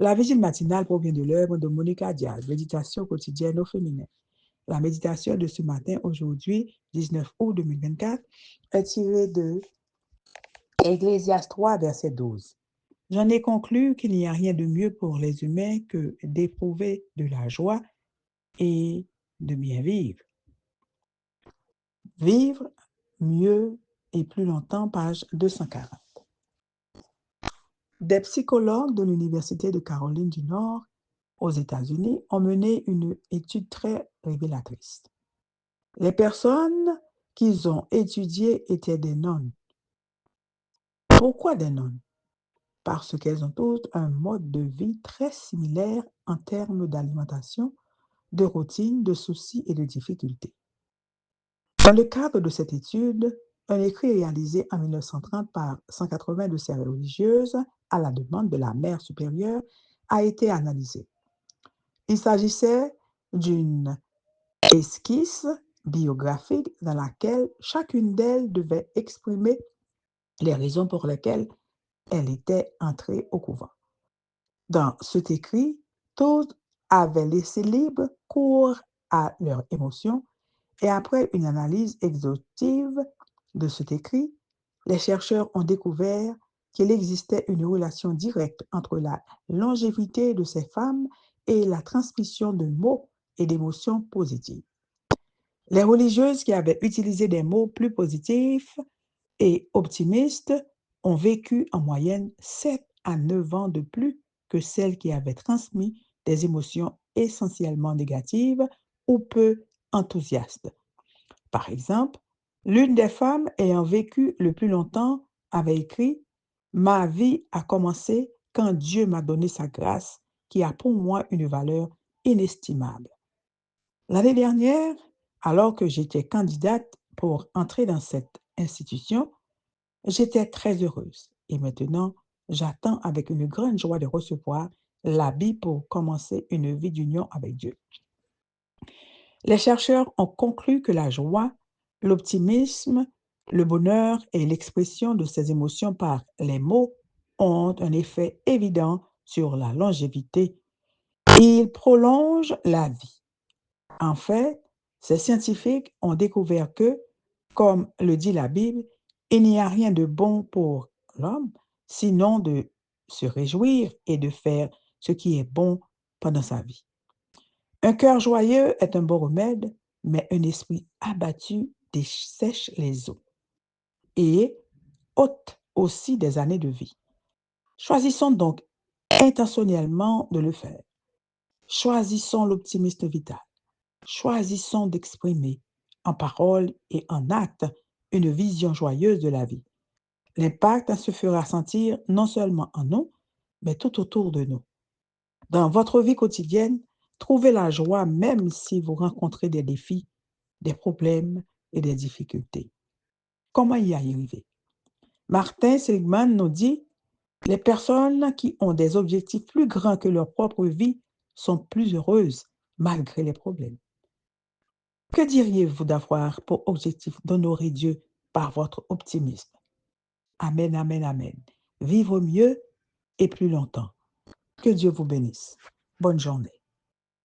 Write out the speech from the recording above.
La vigile matinale provient de l'œuvre de Monica Diaz, Méditation quotidienne au féminin. La méditation de ce matin, aujourd'hui, 19 août 2024, est tirée de Ecclésiaste 3, verset 12. J'en ai conclu qu'il n'y a rien de mieux pour les humains que d'éprouver de la joie et de bien vivre. Vivre mieux et plus longtemps, page 240. Des psychologues de l'Université de Caroline du Nord aux États-Unis ont mené une étude très révélatrice. Les personnes qu'ils ont étudiées étaient des nonnes. Pourquoi des nonnes? Parce qu'elles ont toutes un mode de vie très similaire en termes d'alimentation, de routine, de soucis et de difficultés. Dans le cadre de cette étude, un écrit réalisé en 1930 par 180 de ces religieuses à la demande de la mère supérieure a été analysé. Il s'agissait d'une esquisse biographique dans laquelle chacune d'elles devait exprimer les raisons pour lesquelles elle était entrée au couvent. Dans cet écrit, toutes avaient laissé libre cours à leurs émotions et après une analyse exhaustive de cet écrit, les chercheurs ont découvert qu'il existait une relation directe entre la longévité de ces femmes et la transmission de mots et d'émotions positives. Les religieuses qui avaient utilisé des mots plus positifs et optimistes ont vécu en moyenne 7 à 9 ans de plus que celles qui avaient transmis des émotions essentiellement négatives ou peu enthousiastes. Par exemple, l'une des femmes ayant vécu le plus longtemps avait écrit « Ma vie a commencé quand Dieu m'a donné sa grâce qui a pour moi une valeur inestimable. L'année dernière, alors que j'étais candidate pour entrer dans cette institution, j'étais très heureuse et maintenant, j'attends avec une grande joie de recevoir l'habit pour commencer une vie d'union avec Dieu. » Les chercheurs ont conclu que la joie, l'optimisme, le bonheur et l'expression de ces émotions par les mots ont un effet évident sur la longévité. Ils prolongent la vie. En fait, ces scientifiques ont découvert que, comme le dit la Bible, il n'y a rien de bon pour l'homme, sinon de se réjouir et de faire ce qui est bon pendant sa vie. Un cœur joyeux est un bon remède, mais un esprit abattu dessèche les os et ôte aussi des années de vie. Choisissons donc intentionnellement de le faire. Choisissons l'optimisme vital. Choisissons d'exprimer en parole et en acte une vision joyeuse de la vie. L'impact se fera sentir non seulement en nous, mais tout autour de nous. Dans votre vie quotidienne, trouvez la joie même si vous rencontrez des défis, des problèmes et des difficultés. Comment y arriver? Martin Seligman nous dit, les personnes qui ont des objectifs plus grands que leur propre vie sont plus heureuses malgré les problèmes. Que diriez-vous d'avoir pour objectif d'honorer Dieu par votre optimisme? Amen, amen, amen. Vivre mieux et plus longtemps. Que Dieu vous bénisse. Bonne journée.